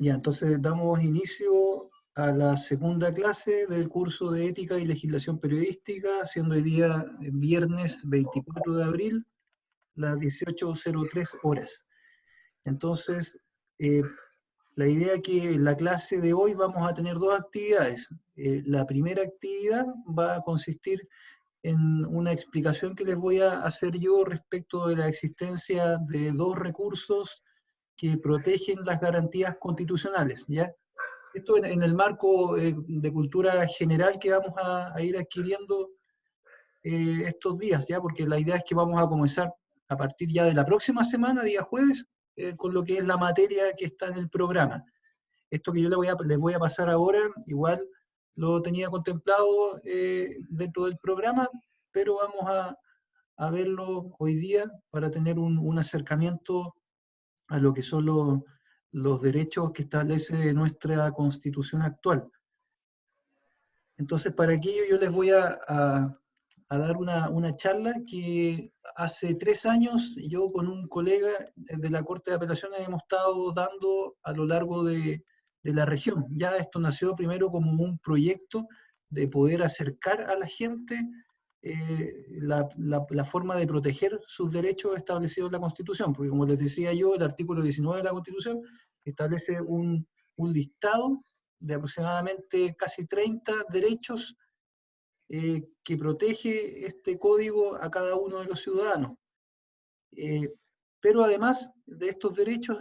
Ya, entonces damos inicio a la segunda clase del curso de Ética y Legislación Periodística, siendo hoy día viernes 24 de abril, las 18:03 horas. Entonces, la idea es que en la clase de hoy vamos a tener dos actividades. La primera actividad va a consistir en una explicación que les voy a hacer yo respecto de la existencia de dos recursos que protegen las garantías constitucionales, ¿ya? Esto en el marco de cultura general que vamos a ir adquiriendo estos días, ¿ya? Porque la idea es que vamos a comenzar a partir ya de la próxima semana, día jueves, con lo que es la materia que está en el programa. Esto que yo les voy a pasar ahora, igual lo tenía contemplado dentro del programa, pero vamos a verlo hoy día para tener un acercamiento a lo que son los derechos que establece nuestra Constitución actual. Entonces, para aquello yo les voy a dar una charla que hace 3 años yo con un colega de la Corte de Apelaciones hemos estado dando a lo largo de la región. Ya esto nació primero como un proyecto de poder acercar a la gente la forma de proteger sus derechos establecidos en la Constitución, porque como les decía yo, el artículo 19 de la Constitución establece un listado de aproximadamente casi 30 derechos que protege este código a cada uno de los ciudadanos. Pero además de estos derechos,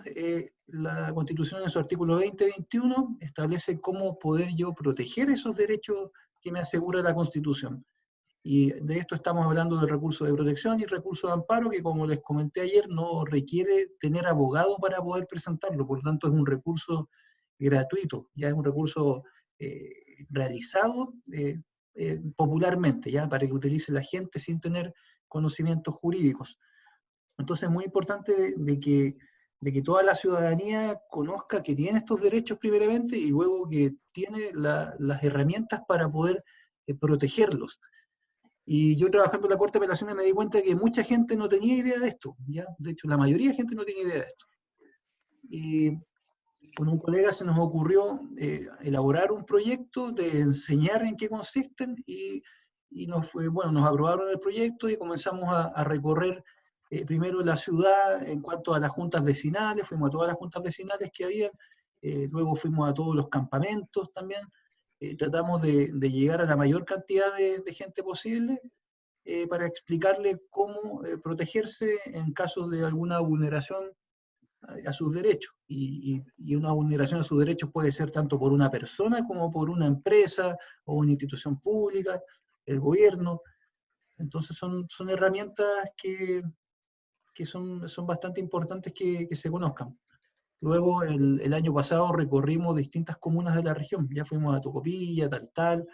la Constitución en su artículo 20-21 establece cómo poder yo proteger esos derechos que me asegura la Constitución. Y de esto estamos hablando del recurso de protección y recurso de amparo, que como les comenté ayer, no requiere tener abogado para poder presentarlo, por lo tanto es un recurso gratuito, ya es un recurso realizado popularmente, ya para que utilice la gente sin tener conocimientos jurídicos. Entonces es muy importante de que toda la ciudadanía conozca que tiene estos derechos primeramente y luego que tiene las herramientas para poder protegerlos. Y yo trabajando en la Corte de Apelaciones me di cuenta que mucha gente no tenía idea de esto, ¿ya? De hecho, la mayoría de gente no tiene idea de esto. Y con un colega se nos ocurrió elaborar un proyecto de enseñar en qué consisten y nos aprobaron el proyecto y comenzamos a recorrer primero la ciudad en cuanto a las juntas vecinales, fuimos a todas las juntas vecinales que había, luego fuimos a todos los campamentos también, tratamos de llegar a la mayor cantidad de gente posible para explicarle cómo protegerse en caso de alguna vulneración a sus derechos. Y una vulneración a sus derechos puede ser tanto por una persona como por una empresa o una institución pública, el gobierno. Entonces son herramientas que son bastante importantes que se conozcan. Luego, el año pasado recorrimos distintas comunas de la región. Ya fuimos a Tocopilla, Taltal,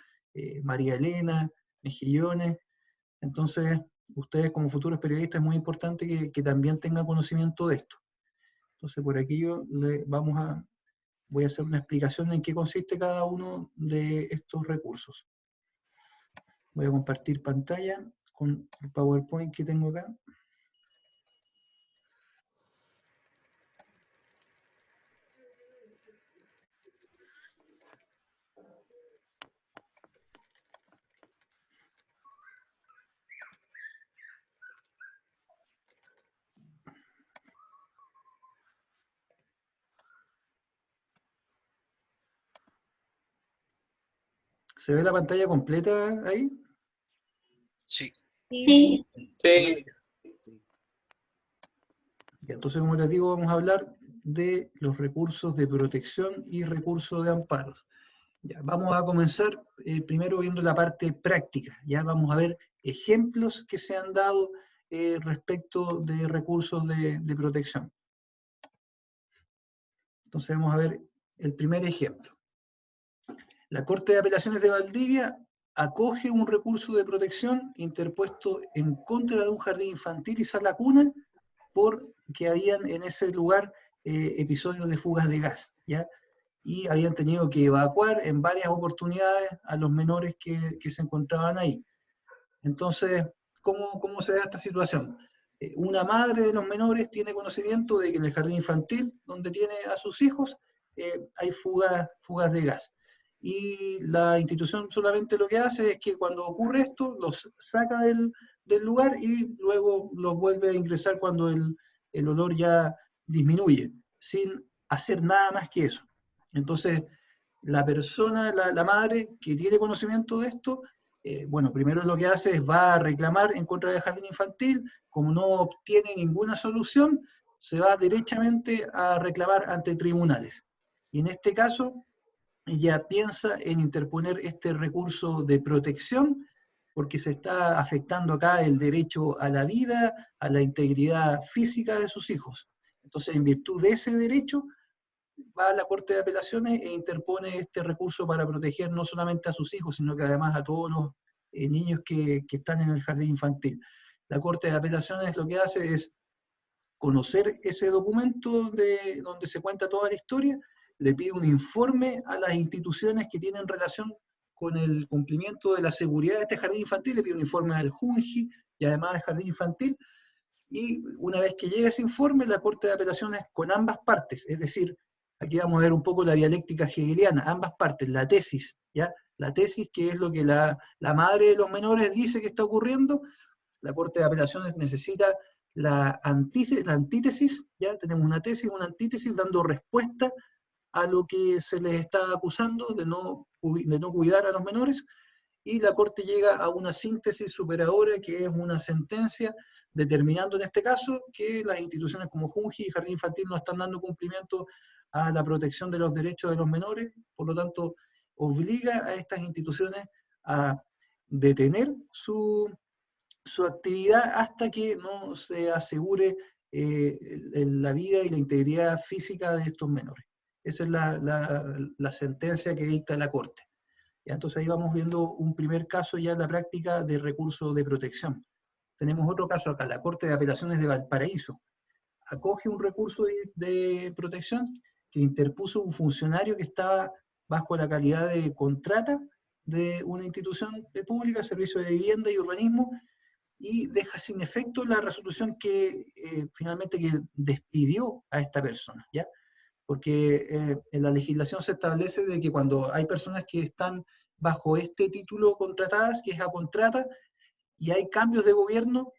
María Elena, Mejillones. Entonces, ustedes como futuros periodistas es muy importante que también tengan conocimiento de esto. Entonces, por aquí voy a hacer una explicación en qué consiste cada uno de estos recursos. Voy a compartir pantalla con el PowerPoint que tengo acá. ¿Se ve la pantalla completa ahí? Sí. Sí. Sí. Entonces, como les digo, vamos a hablar de los recursos de protección y recursos de amparo. Ya, vamos a comenzar primero viendo la parte práctica. Ya vamos a ver ejemplos que se han dado respecto de recursos de protección. Entonces vamos a ver el primer ejemplo. La Corte de Apelaciones de Valdivia acoge un recurso de protección interpuesto en contra de un jardín infantil y sala cuna porque habían en ese lugar episodios de fugas de gas, ¿ya? Y habían tenido que evacuar en varias oportunidades a los menores que se encontraban ahí. Entonces, ¿cómo se da esta situación? Una madre de los menores tiene conocimiento de que en el jardín infantil, donde tiene a sus hijos, hay fugas de gas. Y la institución solamente lo que hace es que cuando ocurre esto, los saca del lugar y luego los vuelve a ingresar cuando el olor ya disminuye, sin hacer nada más que eso. Entonces, la persona, la madre que tiene conocimiento de esto, bueno, primero lo que hace es va a reclamar en contra del jardín infantil, como no obtiene ninguna solución, se va derechamente a reclamar ante tribunales. Y en este caso, ella piensa en interponer este recurso de protección, porque se está afectando acá el derecho a la vida, a la integridad física de sus hijos. Entonces, en virtud de ese derecho, va a la Corte de Apelaciones e interpone este recurso para proteger no solamente a sus hijos, sino que además a todos los niños que están en el jardín infantil. La Corte de Apelaciones lo que hace es conocer ese documento donde se cuenta toda la historia, le pide un informe a las instituciones que tienen relación con el cumplimiento de la seguridad de este jardín infantil, le pide un informe al JUNJI y además al jardín infantil, y una vez que llega ese informe, la Corte de Apelaciones con ambas partes, es decir, aquí vamos a ver un poco la dialéctica hegeliana, ambas partes, la tesis, ¿ya? La tesis, que es lo que la madre de los menores dice que está ocurriendo, la Corte de Apelaciones necesita la antítesis, ya tenemos una tesis, una antítesis dando respuesta a lo que se les está acusando de no cuidar a los menores, y la Corte llega a una síntesis superadora que es una sentencia determinando en este caso que las instituciones como JUNJI y Jardín Infantil no están dando cumplimiento a la protección de los derechos de los menores, por lo tanto obliga a estas instituciones a detener su actividad hasta que no se asegure la vida y la integridad física de estos menores. Esa es la sentencia que dicta la Corte. ¿Ya? Entonces ahí vamos viendo un primer caso ya en la práctica de recurso de protección. Tenemos otro caso acá, la Corte de Apelaciones de Valparaíso. Acoge un recurso de protección que interpuso un funcionario que estaba bajo la calidad de contrata de una institución pública, Servicio de Vivienda y Urbanismo, y deja sin efecto la resolución que finalmente que despidió a esta persona, ¿ya? Porque en la legislación se establece de que cuando hay personas que están bajo este título contratadas, que es a contrata, y hay cambios de gobierno,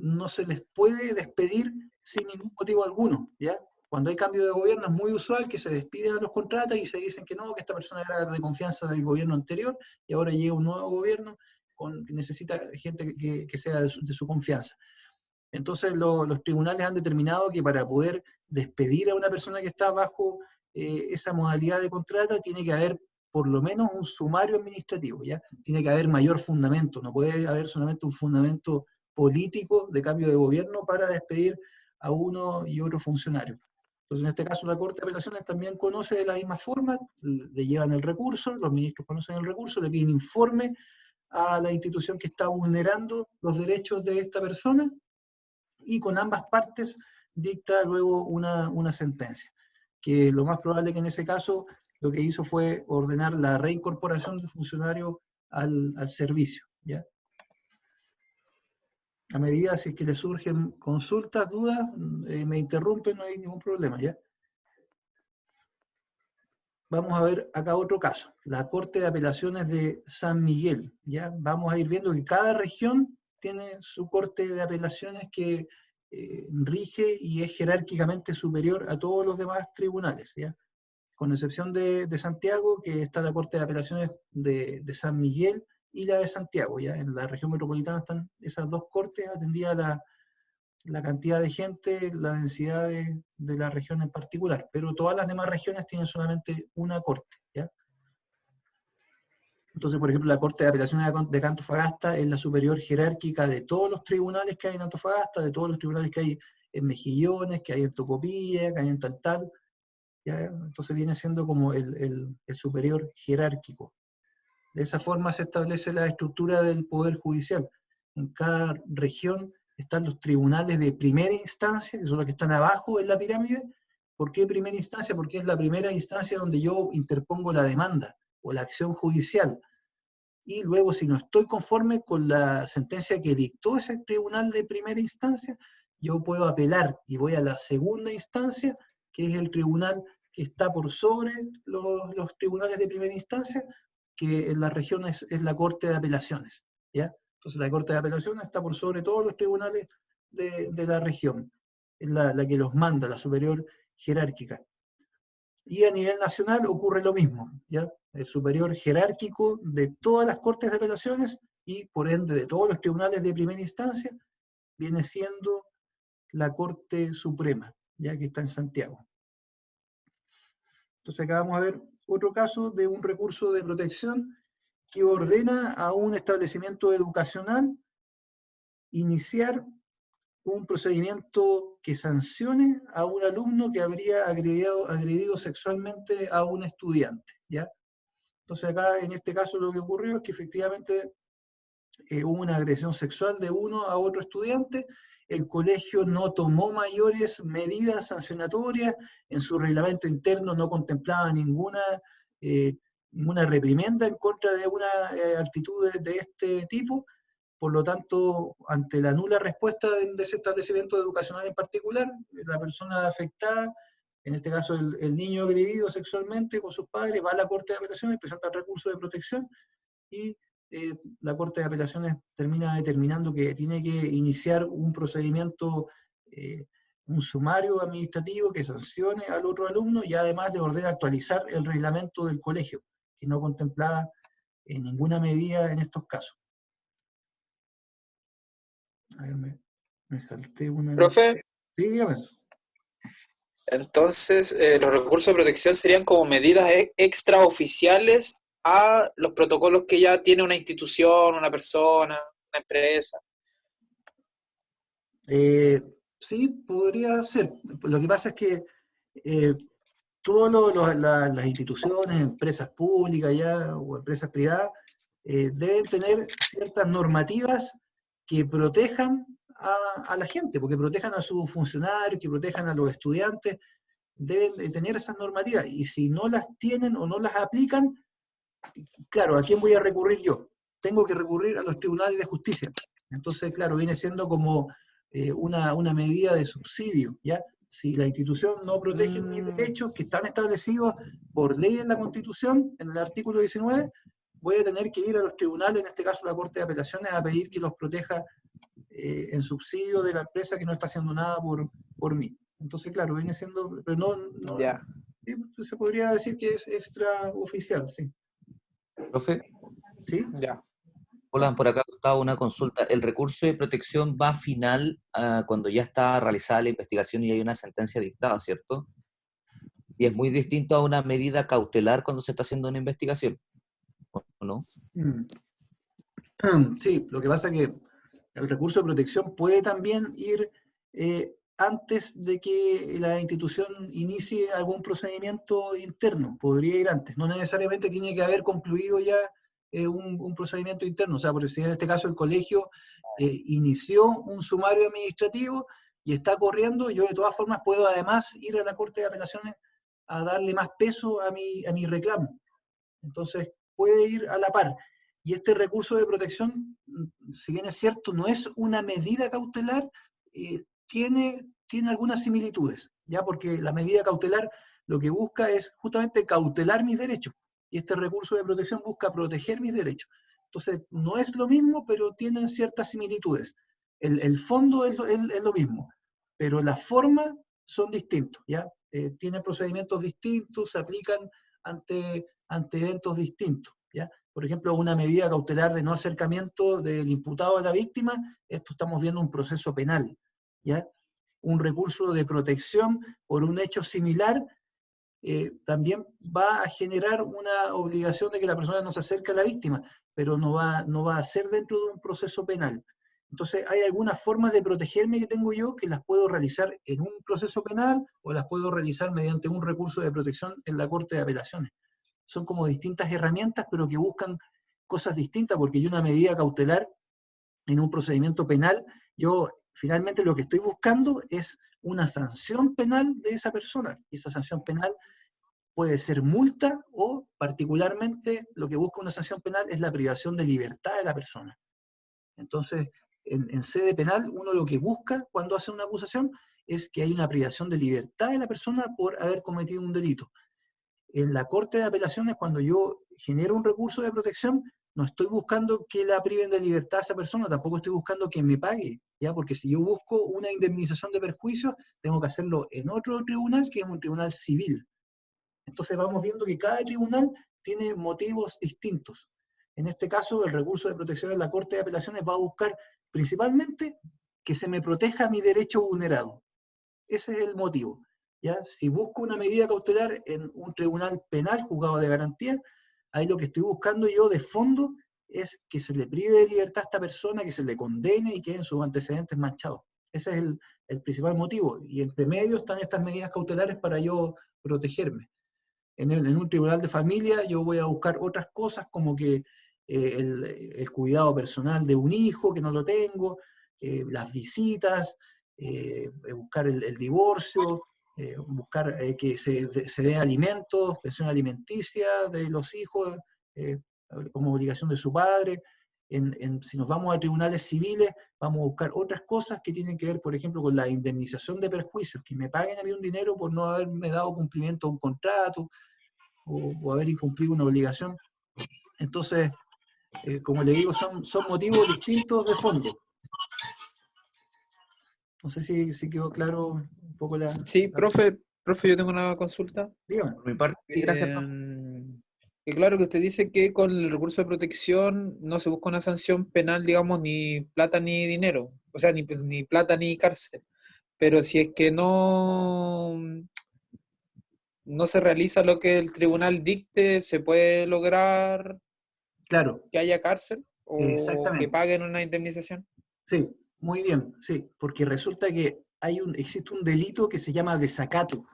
no se les puede despedir sin ningún motivo alguno, ¿ya? Cuando hay cambio de gobierno es muy usual que se despiden a los contratas y se dicen que no, que esta persona era de confianza del gobierno anterior y ahora llega un nuevo gobierno que necesita gente que sea de su confianza. Entonces los tribunales han determinado que para poder despedir a una persona que está bajo esa modalidad de contrata tiene que haber por lo menos un sumario administrativo, ¿ya? Tiene que haber mayor fundamento, no puede haber solamente un fundamento político de cambio de gobierno para despedir a uno y otro funcionario. Entonces, en este caso, la Corte de Apelaciones también conoce de la misma forma, le llevan el recurso, los ministros conocen el recurso, le piden informe a la institución que está vulnerando los derechos de esta persona, y con ambas partes dicta luego una sentencia, que lo más probable que en ese caso lo que hizo fue ordenar la reincorporación del funcionario al servicio, ¿ya? A medida si es que le surgen consultas, dudas, me interrumpen, no hay ningún problema, ¿ya? Vamos a ver acá otro caso, la Corte de Apelaciones de San Miguel, ¿ya? Vamos a ir viendo que cada región tiene su Corte de Apelaciones que rige y es jerárquicamente superior a todos los demás tribunales, ¿ya? Con excepción de Santiago, que está la Corte de Apelaciones de San Miguel y la de Santiago, ¿ya? En la región metropolitana están esas dos cortes, atendida la cantidad de gente, la densidad de la región en particular, pero todas las demás regiones tienen solamente una corte, ¿ya? Entonces, por ejemplo, la Corte de Apelaciones de Antofagasta es la superior jerárquica de todos los tribunales que hay en Antofagasta, de todos los tribunales que hay en Mejillones, que hay en Tocopilla, que hay en Taltal, ¿ya? Entonces viene siendo como el superior jerárquico. De esa forma se establece la estructura del Poder Judicial. En cada región están los tribunales de primera instancia, que son los que están abajo en la pirámide. ¿Por qué primera instancia? Porque es la primera instancia donde yo interpongo la demanda o la acción judicial. Y luego, si no estoy conforme con la sentencia que dictó ese tribunal de primera instancia, yo puedo apelar y voy a la segunda instancia, que es el tribunal que está por sobre los tribunales de primera instancia, que en la región es la Corte de Apelaciones, ¿ya? Entonces la Corte de Apelaciones está por sobre todos los tribunales de la región, es la que los manda, la superior jerárquica. Y a nivel nacional ocurre lo mismo, ¿ya? El superior jerárquico de todas las Cortes de Apelaciones y por ende de todos los tribunales de primera instancia viene siendo la Corte Suprema, ya que está en Santiago. Entonces acá vamos a ver otro caso de un recurso de protección que ordena a un establecimiento educacional iniciar un procedimiento que sancione a un alumno que habría agredido sexualmente a un estudiante, ¿ya? Entonces acá, en este caso, lo que ocurrió es que efectivamente hubo una agresión sexual de uno a otro estudiante, el colegio no tomó mayores medidas sancionatorias, en su reglamento interno no contemplaba ninguna reprimenda en contra de una actitud de este tipo. Por lo tanto, ante la nula respuesta de ese establecimiento educacional en particular, la persona afectada, en este caso el niño agredido sexualmente con sus padres, va a la Corte de Apelaciones, presenta el recurso de protección y la Corte de Apelaciones termina determinando que tiene que iniciar un procedimiento, un sumario administrativo que sancione al otro alumno y además le ordena actualizar el reglamento del colegio, que no contemplaba ninguna medida en estos casos. A ver, me salté una... Profe, Sí, dígame. entonces los recursos de protección serían como medidas extraoficiales a los protocolos que ya tiene una institución, una persona, una empresa. Sí, podría ser. Lo que pasa es que todas las instituciones, empresas públicas ya, o empresas privadas, deben tener ciertas normativas que protejan a la gente, porque protejan a sus funcionarios, que protejan a los estudiantes, deben de tener esas normativas, y si no las tienen o no las aplican, claro, ¿a quién voy a recurrir yo? Tengo que recurrir a los tribunales de justicia. Entonces, claro, viene siendo como una medida de subsidio, ¿ya? Si la institución no protege mis derechos que están establecidos por ley en la Constitución, en el artículo 19, voy a tener que ir a los tribunales, en este caso la Corte de Apelaciones, a pedir que los proteja en subsidio de la empresa que no está haciendo nada por mí. Entonces, claro, viene siendo, pero no Ya. se podría decir que es extraoficial, sí. Profe, ¿Sí? Ya. hola, por acá estaba una consulta. ¿El recurso de protección va final cuando ya está realizada la investigación y hay una sentencia dictada, cierto? Y es muy distinto a una medida cautelar cuando se está haciendo una investigación, ¿o no? Sí, lo que pasa es que el recurso de protección puede también ir antes de que la institución inicie algún procedimiento interno, podría ir antes, no necesariamente tiene que haber concluido ya un procedimiento interno, o sea, por si en este caso el colegio inició un sumario administrativo y está corriendo, yo de todas formas puedo además ir a la Corte de Apelaciones a darle más peso a mi reclamo. Entonces puede ir a la par. Y este recurso de protección, si bien es cierto, no es una medida cautelar, tiene algunas similitudes, ¿ya? Porque la medida cautelar lo que busca es justamente cautelar mis derechos, y este recurso de protección busca proteger mis derechos. Entonces, no es lo mismo, pero tienen ciertas similitudes. El fondo es lo mismo, pero las formas son distintos, ¿ya? Tienen procedimientos distintos, se aplican ante eventos distintos, ¿ya? Por ejemplo, una medida cautelar de no acercamiento del imputado a la víctima, esto estamos viendo un proceso penal, ¿ya? Un recurso de protección por un hecho similar también va a generar una obligación de que la persona no se acerque a la víctima, pero no va a ser dentro de un proceso penal. Entonces, hay algunas formas de protegerme que tengo yo que las puedo realizar en un proceso penal o las puedo realizar mediante un recurso de protección en la Corte de Apelaciones. Son como distintas herramientas, pero que buscan cosas distintas, porque yo una medida cautelar en un procedimiento penal, yo finalmente lo que estoy buscando es una sanción penal de esa persona, y esa sanción penal puede ser multa o particularmente lo que busca una sanción penal es la privación de libertad de la persona. Entonces, en sede penal, uno lo que busca cuando hace una acusación es que hay una privación de libertad de la persona por haber cometido un delito. En la Corte de Apelaciones, cuando yo genero un recurso de protección, no estoy buscando que la priven de libertad a esa persona, tampoco estoy buscando que me pague, ¿ya? Porque si yo busco una indemnización de perjuicios, tengo que hacerlo en otro tribunal, que es un tribunal civil. Entonces vamos viendo que cada tribunal tiene motivos distintos. En este caso, el recurso de protección en la Corte de Apelaciones va a buscar principalmente que se me proteja mi derecho vulnerado. Ese es el motivo. ¿Ya? Si busco una medida cautelar en un tribunal penal, juzgado de garantía, ahí lo que estoy buscando yo de fondo es que se le prive de libertad a esta persona, que se le condene y queden sus antecedentes manchados. Ese es el principal motivo. Y entre medio están estas medidas cautelares para yo protegerme. En un tribunal de familia yo voy a buscar otras cosas como que el cuidado personal de un hijo que no lo tengo, las visitas, buscar el divorcio, buscar que se dé alimentos, pensión alimenticia de los hijos como obligación de su padre. Si nos vamos a tribunales civiles, vamos a buscar otras cosas que tienen que ver, por ejemplo, con la indemnización de perjuicios, que me paguen a mí un dinero por no haberme dado cumplimiento a un contrato o haber incumplido una obligación. Entonces, como le digo, son motivos distintos de fondo. No sé si quedó claro un poco la... Sí, profe, yo tengo una consulta. Dígame. Por mi parte, sí, gracias, profe. Que claro que usted dice que con el recurso de protección no se busca una sanción penal, digamos, ni plata ni dinero, o sea, ni plata ni cárcel. Pero si es que no se realiza lo que el tribunal dicte, ¿se puede lograr Claro, que haya cárcel o que exactamente. paguen una indemnización? Sí, muy bien, sí, porque resulta que existe un delito que se llama desacato.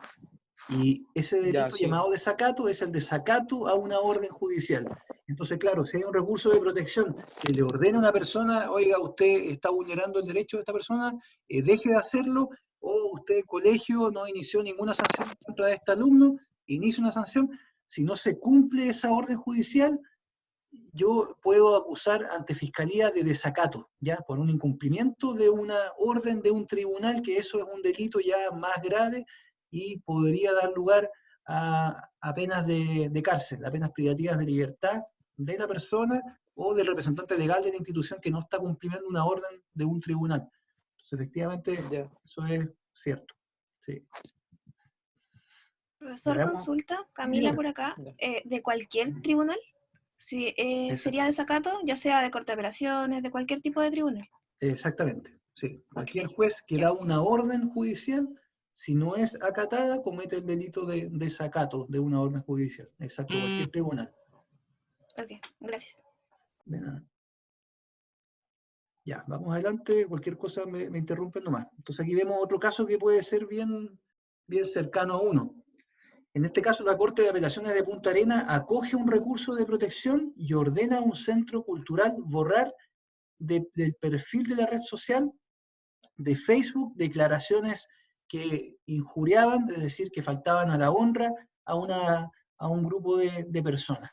Y ese Ya, delito sí. llamado desacato es el desacato a una orden judicial. Entonces, claro, si hay un recurso de protección que le ordena a una persona, oiga, usted está vulnerando el derecho de esta persona, deje de hacerlo, o usted, colegio, no inició ninguna sanción contra este alumno, inicia una sanción. Si no se cumple esa orden judicial, yo puedo acusar ante Fiscalía de desacato, ya, por un incumplimiento de una orden de un tribunal, que eso es un delito ya más grave y podría dar lugar a penas de cárcel, a penas privativas de libertad de la persona o del representante legal de la institución que no está cumpliendo una orden de un tribunal. Entonces, efectivamente, Ya. eso es cierto. Sí. Profesor, Ya, consulta, Camila dígame. por acá, Ya. de cualquier tribunal, si sería desacato, ya sea de Corte de Apelaciones, de cualquier tipo de tribunal. Exactamente, sí. Cualquier Ok, juez que ya. da una orden judicial, si no es acatada, comete el delito de desacato de una orden judicial. Exacto, cualquier tribunal. Ok, gracias. De nada. Ya, vamos adelante, cualquier cosa me interrumpen nomás. Entonces aquí vemos otro caso que puede ser bien cercano a uno. En este caso, la Corte de Apelaciones de Punta Arenas acoge un recurso de protección y ordena a un centro cultural borrar del perfil de la red social de Facebook declaraciones que injuriaban, es decir, que faltaban a la honra a un grupo de personas.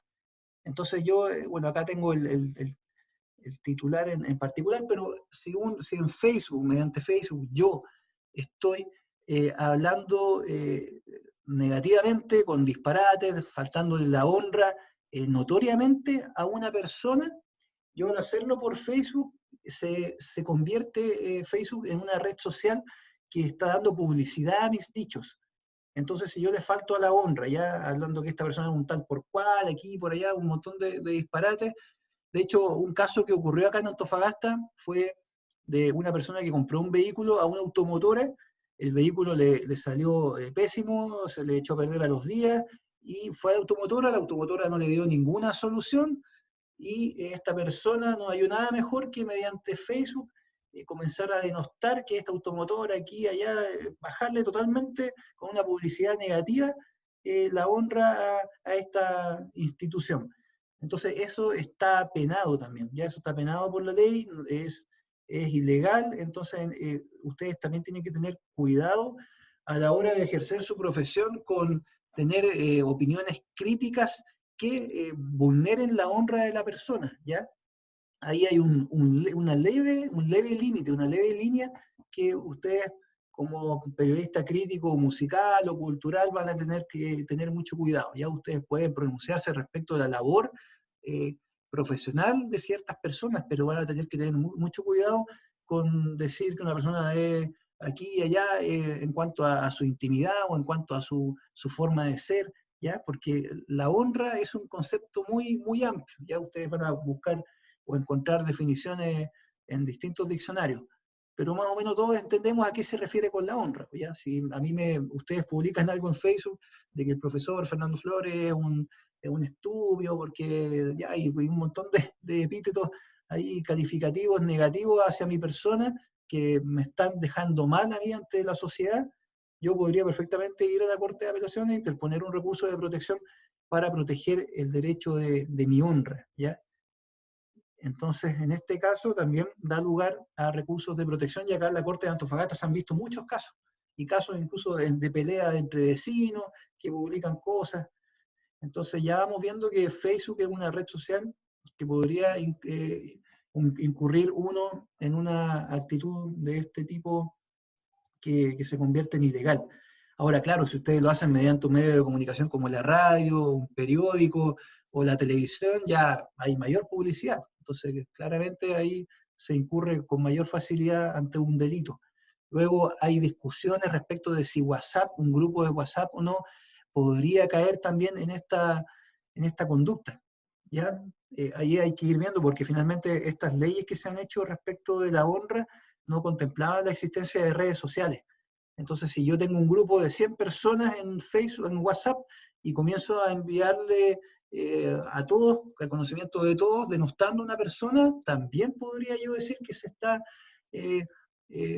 Entonces yo, bueno, acá tengo el titular en particular, pero si en Facebook, mediante Facebook, yo estoy hablando negativamente, con disparates, faltándole la honra notoriamente a una persona, yo al hacerlo por Facebook, se convierte Facebook en una red social que está dando publicidad a mis dichos. Entonces, si yo le falto a la honra, ya hablando que esta persona es un tal por cual, aquí por allá, un montón de disparates. De hecho, un caso que ocurrió acá en Antofagasta fue de una persona que compró un vehículo a una automotora, el vehículo le salió pésimo, se le echó a perder a los días, y fue a la automotora no le dio ninguna solución, y esta persona no halló nada mejor que mediante Facebook comenzar a denostar que esta automotora aquí, allá, bajarle totalmente con una publicidad negativa la honra a esta institución. Entonces eso está penado también, ya eso está penado por la ley, es ilegal, entonces ustedes también tienen que tener cuidado a la hora de ejercer su profesión con tener opiniones críticas que vulneren la honra de la persona, ¿ya? Ahí hay un leve límite, una leve línea que ustedes como periodista crítico musical o cultural van a tener que tener mucho cuidado. Ya ustedes pueden pronunciarse respecto de la labor profesional de ciertas personas, pero van a tener que tener mucho cuidado con decir que una persona es aquí y allá en cuanto a su intimidad o en cuanto a su forma de ser, ¿ya? Porque la honra es un concepto muy, muy amplio. Ya ustedes van a buscar o encontrar definiciones en distintos diccionarios, pero más o menos todos entendemos a qué se refiere con la honra. ¿Ya? Si a mí ustedes publican algo en Facebook de que el profesor Fernando Flores es un estúpido, porque ya hay un montón de epítetos ahí calificativos, negativos hacia mi persona, que me están dejando mal a mí ante la sociedad, yo podría perfectamente ir a la Corte de Apelaciones e interponer un recurso de protección para proteger el derecho de mi honra, ¿ya? Entonces, en este caso también da lugar a recursos de protección, y acá en la Corte de Antofagasta se han visto muchos casos, y casos incluso de pelea entre vecinos que publican cosas. Entonces ya vamos viendo que Facebook es una red social que podría incurrir uno en una actitud de este tipo que se convierte en ilegal. Ahora, claro, si ustedes lo hacen mediante un medio de comunicación como la radio, un periódico o la televisión, ya hay mayor publicidad. Entonces, claramente ahí se incurre con mayor facilidad ante un delito. Luego hay discusiones respecto de si WhatsApp, un grupo de WhatsApp o no, podría caer también en esta conducta. ¿Ya? Ahí hay que ir viendo, porque finalmente estas leyes que se han hecho respecto de la honra no contemplaban la existencia de redes sociales. Entonces, si yo tengo un grupo de 100 personas en Facebook, en WhatsApp, y comienzo a enviarle a todos, al conocimiento de todos, denostando a una persona, también podría yo decir que se está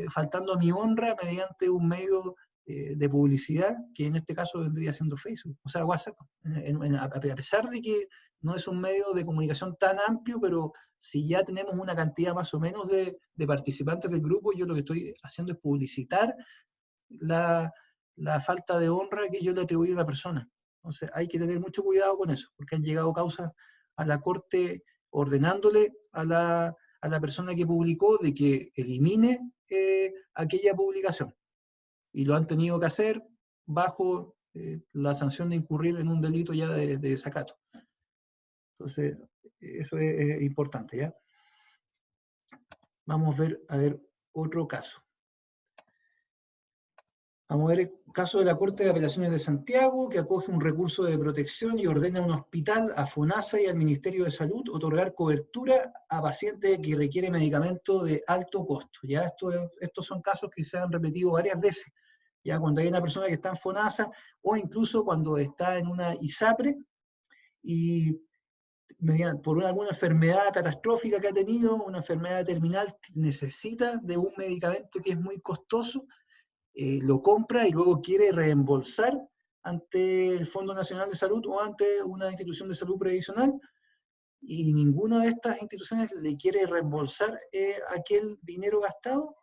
faltando a mi honra mediante un medio de publicidad, que en este caso vendría siendo Facebook, o sea, WhatsApp, a pesar de que no es un medio de comunicación tan amplio, pero si ya tenemos una cantidad más o menos de participantes del grupo, yo lo que estoy haciendo es publicitar la falta de honra que yo le atribuyo a una persona. Entonces hay que tener mucho cuidado con eso, porque han llegado causas a la Corte ordenándole a la persona que publicó de que elimine aquella publicación. Y lo han tenido que hacer bajo la sanción de incurrir en un delito ya de desacato. Entonces, eso es importante, ¿ya? Vamos a ver otro caso. Vamos a ver el caso de la Corte de Apelaciones de Santiago, que acoge un recurso de protección y ordena a un hospital, a FONASA y al Ministerio de Salud otorgar cobertura a pacientes que requieren medicamentos de alto costo. ¿Ya? Estos son casos que se han repetido varias veces. Ya cuando hay una persona que está en FONASA, o incluso cuando está en una ISAPRE, y por alguna enfermedad catastrófica que ha tenido, una enfermedad terminal, necesita de un medicamento que es muy costoso, lo compra y luego quiere reembolsar ante el Fondo Nacional de Salud o ante una institución de salud previsional, y ninguna de estas instituciones le quiere reembolsar aquel dinero gastado,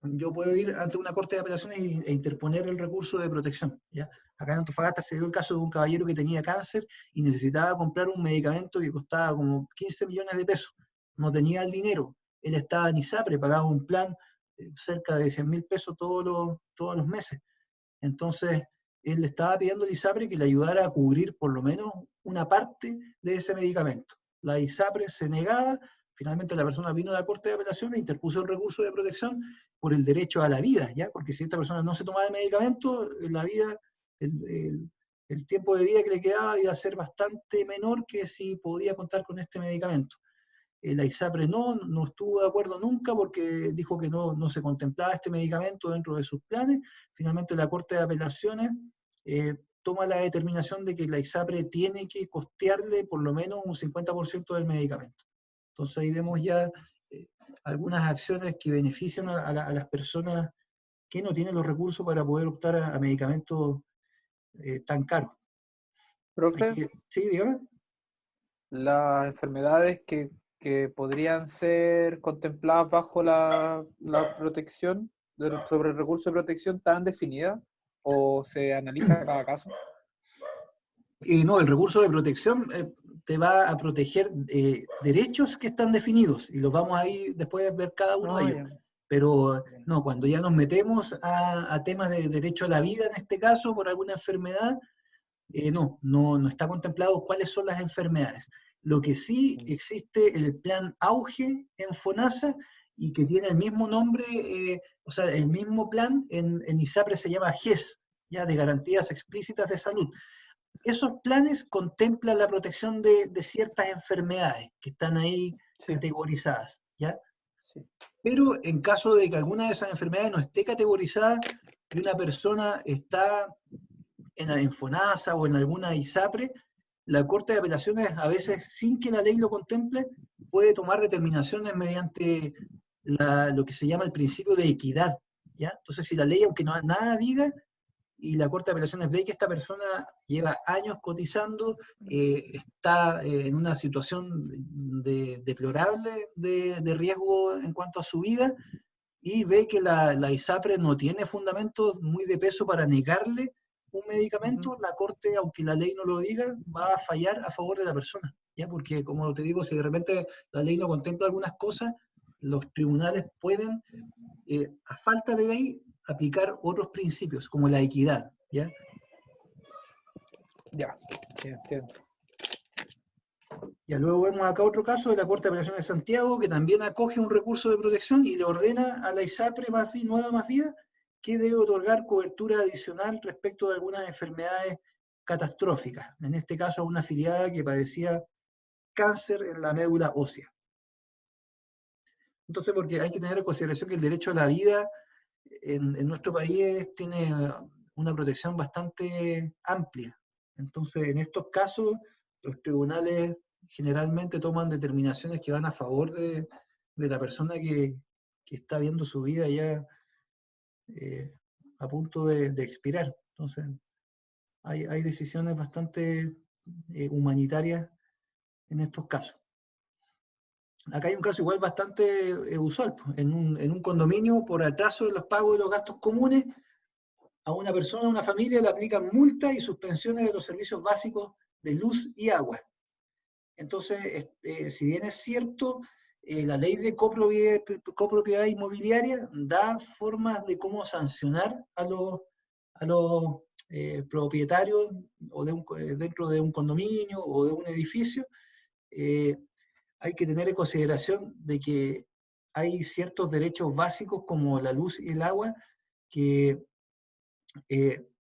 yo puedo ir ante una Corte de Apelaciones e interponer el recurso de protección. ¿Ya? Acá en Antofagasta se dio el caso de un caballero que tenía cáncer y necesitaba comprar un medicamento que costaba como 15 millones de pesos. No tenía el dinero. Él estaba en ISAPRE, pagaba un plan cerca de 100.000 pesos todos los meses. Entonces, él le estaba pidiendo al ISAPRE que le ayudara a cubrir por lo menos una parte de ese medicamento. La ISAPRE se negaba. Finalmente la persona vino a la Corte de Apelaciones e interpuso el recurso de protección por el derecho a la vida, ¿ya? Porque si esta persona no se tomaba el medicamento, la vida, el tiempo de vida que le quedaba iba a ser bastante menor que si podía contar con este medicamento. La ISAPRE no estuvo de acuerdo nunca, porque dijo que no se contemplaba este medicamento dentro de sus planes. Finalmente la Corte de Apelaciones toma la determinación de que la ISAPRE tiene que costearle por lo menos un 50% del medicamento. Entonces ahí vemos ya algunas acciones que benefician a las personas que no tienen los recursos para poder optar a medicamentos tan caros. Profe, Sí, dígame. las enfermedades que podrían ser contempladas bajo la protección, sobre el recurso de protección, ¿están definidas o se analiza cada caso? No, el recurso de protección te va a proteger derechos que están definidos, y los vamos a ir después a ver cada uno de ellos. Pero no, cuando ya nos metemos a temas de derecho a la vida, en este caso, por alguna enfermedad, no está contemplado cuáles son las enfermedades. Lo que sí existe el plan Auge en FONASA y que tiene el mismo nombre, o sea, el mismo plan en ISAPRE se llama GES, ya de Garantías Explícitas de Salud. Esos planes contemplan la protección de ciertas enfermedades que están ahí Sí, categorizadas, ¿ya? sí. Pero en caso de que alguna de esas enfermedades no esté categorizada y una persona está en FONASA o en alguna ISAPRE, la Corte de Apelaciones, a veces sin que la ley lo contemple, puede tomar determinaciones mediante lo que se llama el principio de equidad, ¿ya? Entonces, si la ley, aunque no nada diga, y la Corte de Apelaciones ve que esta persona lleva años cotizando, está en una situación deplorable de riesgo en cuanto a su vida, y ve que la ISAPRE no tiene fundamentos muy de peso para negarle un medicamento, la Corte, aunque la ley no lo diga, va a fallar a favor de la persona, ¿ya? Porque, como te digo, si de repente la ley no contempla algunas cosas, los tribunales pueden, a falta de ley, aplicar otros principios, como la equidad, ¿ya? Ya, sí, entiendo. Ya luego vemos acá otro caso de la Corte de Apelaciones de Santiago, que también acoge un recurso de protección y le ordena a la ISAPRE Nueva Más Vida que debe otorgar cobertura adicional respecto de algunas enfermedades catastróficas, en este caso a una afiliada que padecía cáncer en la médula ósea. Entonces, porque hay que tener en consideración que el derecho a la vida en nuestro país tiene una protección bastante amplia. Entonces, en estos casos, los tribunales generalmente toman determinaciones que van a favor de la persona que está viendo su vida ya a punto de expirar. Entonces, hay decisiones bastante humanitarias en estos casos. Acá hay un caso igual bastante usual. En un condominio, por atraso de los pagos de los gastos comunes, a una persona, a una familia, le aplican multas y suspensiones de los servicios básicos de luz y agua. Entonces, si bien es cierto, la ley de copropiedad inmobiliaria da formas de cómo sancionar a los propietarios o dentro de un condominio o de un edificio. Hay que tener en consideración de que hay ciertos derechos básicos como la luz y el agua que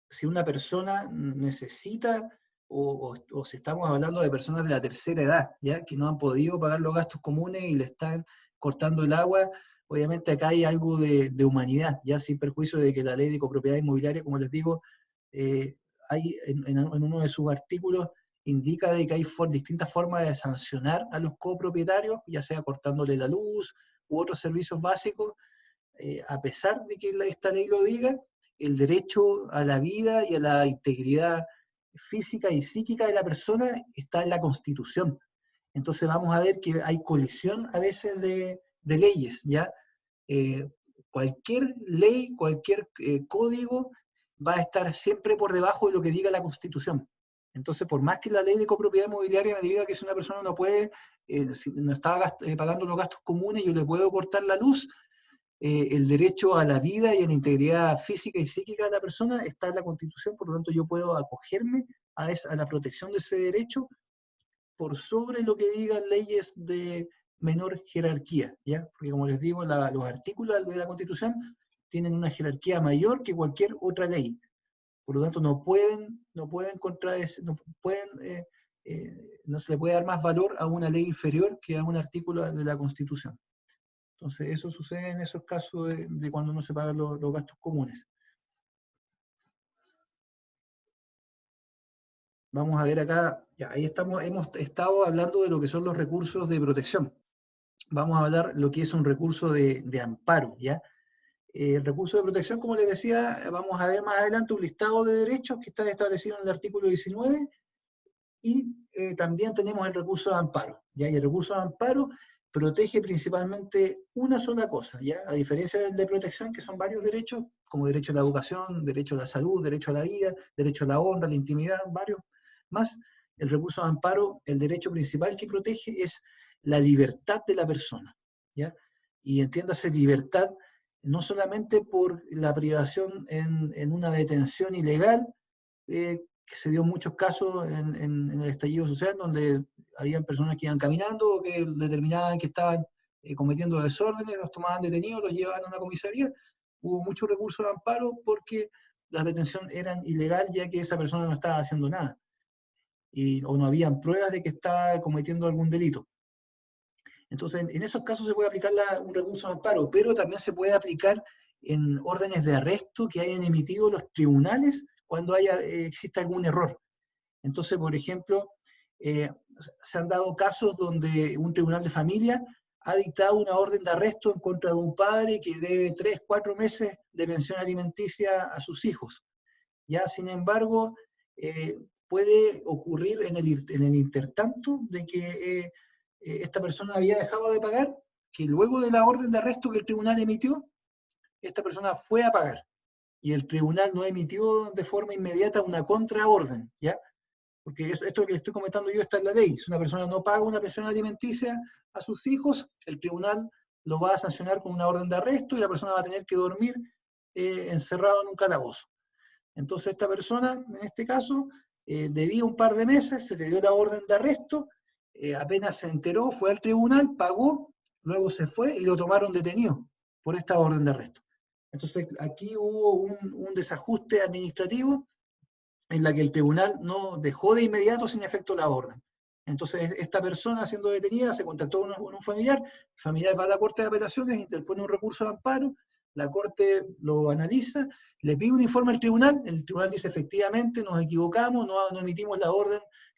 si una persona necesita, o si estamos hablando de personas de la tercera edad, ¿ya? Que no han podido pagar los gastos comunes y le están cortando el agua, obviamente acá hay algo de humanidad, ya sin perjuicio de que la ley de copropiedad inmobiliaria, como les digo, hay en uno de sus artículos indica de que hay distintas formas de sancionar a los copropietarios, ya sea cortándole la luz u otros servicios básicos, a pesar de que esta ley lo diga, el derecho a la vida y a la integridad física y psíquica de la persona está en la Constitución. Entonces vamos a ver que hay colisión a veces de leyes, ¿ya? Cualquier ley, cualquier código va a estar siempre por debajo de lo que diga la Constitución. Entonces, por más que la ley de copropiedad inmobiliaria me diga que si una persona no puede, si no está pagando los gastos comunes, yo le puedo cortar la luz, el derecho a la vida y a la integridad física y psíquica de la persona está en la Constitución, por lo tanto yo puedo acogerme a la protección de ese derecho por sobre lo que digan leyes de menor jerarquía, ¿ya? Porque como les digo, los artículos de la Constitución tienen una jerarquía mayor que cualquier otra ley. Por lo tanto, no se le puede dar más valor a una ley inferior que a un artículo de la Constitución. Entonces, eso sucede en esos casos de cuando no se pagan los gastos comunes. Vamos a ver acá, ya, ahí hemos estado hablando de lo que son los recursos de protección. Vamos a hablar lo que es un recurso de amparo, ¿ya? El recurso de protección, como les decía, vamos a ver más adelante un listado de derechos que están establecidos en el artículo 19, y también tenemos el recurso de amparo, ¿ya? Y el recurso de amparo protege principalmente una sola cosa, ¿ya? A diferencia del de protección, que son varios derechos, como derecho a la educación, derecho a la salud, derecho a la vida, derecho a la honra, a la intimidad, varios más. El recurso de amparo, el derecho principal que protege es la libertad de la persona, ¿ya? Y entiéndase libertad no solamente por la privación en una detención ilegal, que se dio en muchos casos en el estallido social, donde habían personas que iban caminando, o que determinaban que estaban cometiendo desórdenes, los tomaban detenidos, los llevaban a una comisaría. Hubo muchos recursos de amparo porque las detenciones eran ilegal, ya que esa persona no estaba haciendo nada, o no habían pruebas de que estaba cometiendo algún delito. Entonces, en esos casos se puede aplicar un recurso de amparo, pero también se puede aplicar en órdenes de arresto que hayan emitido los tribunales cuando exista algún error. Entonces, por ejemplo, se han dado casos donde un tribunal de familia ha dictado una orden de arresto en contra de un padre que debe 3, 4 meses de pensión alimenticia a sus hijos. Ya, sin embargo, puede ocurrir en el intertanto de que esta persona había dejado de pagar, que luego de la orden de arresto que el tribunal emitió, esta persona fue a pagar, y el tribunal no emitió de forma inmediata una contraorden, ¿ya? Porque esto que estoy comentando yo está en la ley. Si una persona no paga una pensión alimenticia a sus hijos, el tribunal lo va a sancionar con una orden de arresto y la persona va a tener que dormir encerrado en un calabozo. Entonces esta persona, en este caso, debía un par de meses, se le dio la orden de arresto, apenas se enteró, fue al tribunal, pagó, luego se fue y lo tomaron detenido por esta orden de arresto. Entonces aquí hubo un desajuste administrativo en la que el tribunal no dejó de inmediato sin efecto la orden. Entonces esta persona, siendo detenida, se contactó con un familiar, el familiar va a la Corte de Apelaciones, interpone un recurso de amparo, la Corte lo analiza, le pide un informe al tribunal, el tribunal dice efectivamente nos equivocamos, no emitimos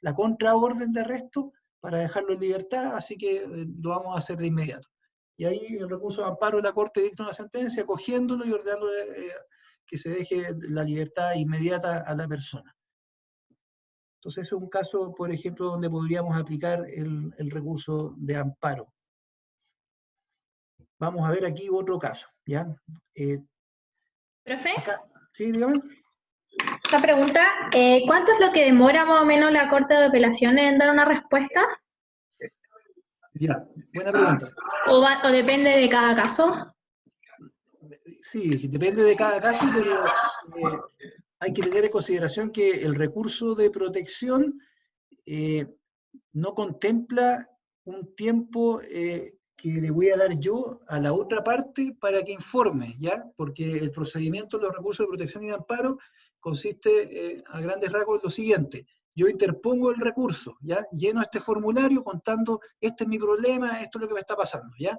la contraorden de arresto para dejarlo en libertad, así que lo vamos a hacer de inmediato. Y ahí el recurso de amparo, la Corte dicta una sentencia cogiéndolo y ordenándole que se deje la libertad inmediata a la persona. Entonces es un caso, por ejemplo, donde podríamos aplicar el recurso de amparo. Vamos a ver aquí otro caso, ¿ya? ¿Profe? Acá, sí, dígame. Esta pregunta, ¿cuánto es lo que demora más o menos la Corte de Apelaciones en dar una respuesta? Ya, buena pregunta. ¿O depende de cada caso? Sí, depende de cada caso, pero hay que tener en consideración que el recurso de protección no contempla un tiempo que le voy a dar yo a la otra parte para que informe, ¿ya? Porque el procedimiento de los recursos de protección y de amparo consiste a grandes rasgos en lo siguiente. Yo interpongo el recurso, ¿ya? Lleno este formulario contando, este es mi problema, esto es lo que me está pasando, ¿ya?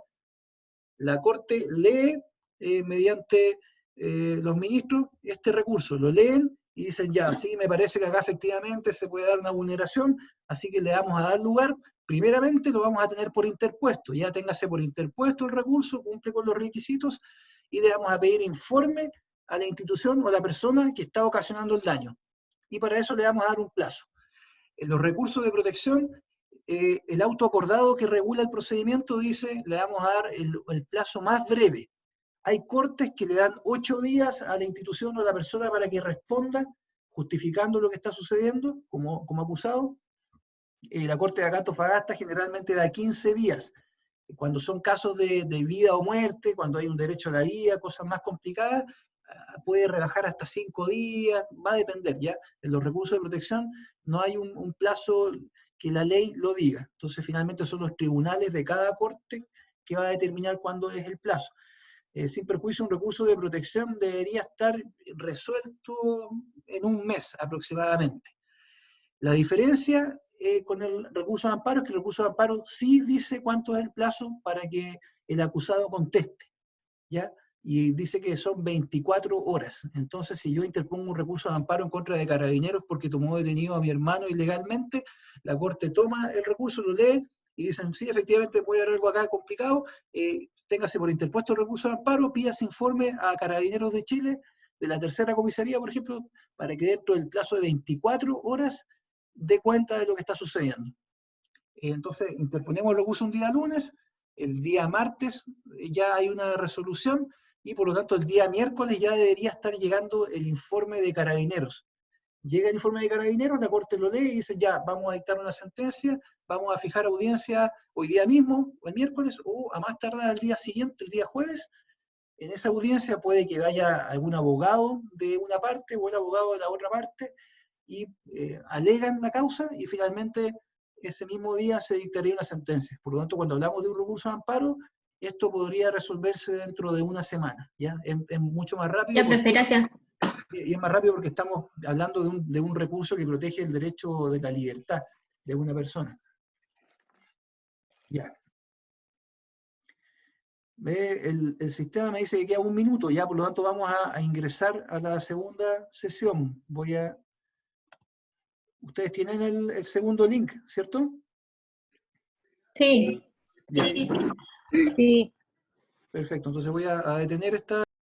La Corte lee mediante los ministros este recurso, lo leen y dicen, ya, sí, me parece que acá efectivamente se puede dar una vulneración, así que le vamos a dar lugar. Primeramente lo vamos a tener por interpuesto, ya téngase por interpuesto el recurso, cumple con los requisitos, y le vamos a pedir informe a la institución o a la persona que está ocasionando el daño. Y para eso le vamos a dar un plazo. En los recursos de protección, el auto acordado que regula el procedimiento dice, le vamos a dar el plazo más breve. Hay cortes que le dan 8 días a la institución o a la persona para que responda, justificando lo que está sucediendo como acusado. La Corte de Antofagasta generalmente da 15 días. Cuando son casos de vida o muerte, cuando hay un derecho a la vida, cosas más complicadas, puede rebajar hasta 5 días, va a depender, ¿ya? En los recursos de protección no hay un plazo que la ley lo diga. Entonces, finalmente son los tribunales de cada corte que va a determinar cuándo es el plazo. Sin perjuicio, un recurso de protección debería estar resuelto en un mes aproximadamente. La diferencia con el recurso de amparo es que el recurso de amparo sí dice cuánto es el plazo para que el acusado conteste, ¿ya? Y dice que son 24 horas. Entonces, si yo interpongo un recurso de amparo en contra de Carabineros porque tomó detenido a mi hermano ilegalmente, la Corte toma el recurso, lo lee, y dicen, sí, efectivamente puede haber algo acá complicado, téngase por interpuesto el recurso de amparo, pídase informe a Carabineros de Chile, de la tercera comisaría, por ejemplo, para que dentro del plazo de 24 horas dé cuenta de lo que está sucediendo. Entonces, interponemos el recurso un día lunes, el día martes ya hay una resolución, y por lo tanto el día miércoles ya debería estar llegando el informe de Carabineros. Llega el informe de Carabineros, la Corte lo lee y dice, ya, vamos a dictar una sentencia, vamos a fijar audiencia hoy día mismo, o el miércoles, o a más tardar el día siguiente, el día jueves, En esa audiencia puede que vaya algún abogado de una parte o el abogado de la otra parte y alegan la causa y finalmente ese mismo día se dictaría una sentencia. Por lo tanto, cuando hablamos de un recurso de amparo, esto podría resolverse dentro de una semana, ¿ya? Es mucho más rápido. Ya, profe, gracias. Y es más rápido porque estamos hablando de un recurso que protege el derecho de la libertad de una persona. Ya. El sistema me dice que queda 1 minuto, ya, por lo tanto vamos a ingresar a la segunda sesión. Ustedes tienen el segundo link, ¿cierto? Sí. Ya, Sí. perfecto. Entonces voy a detener esta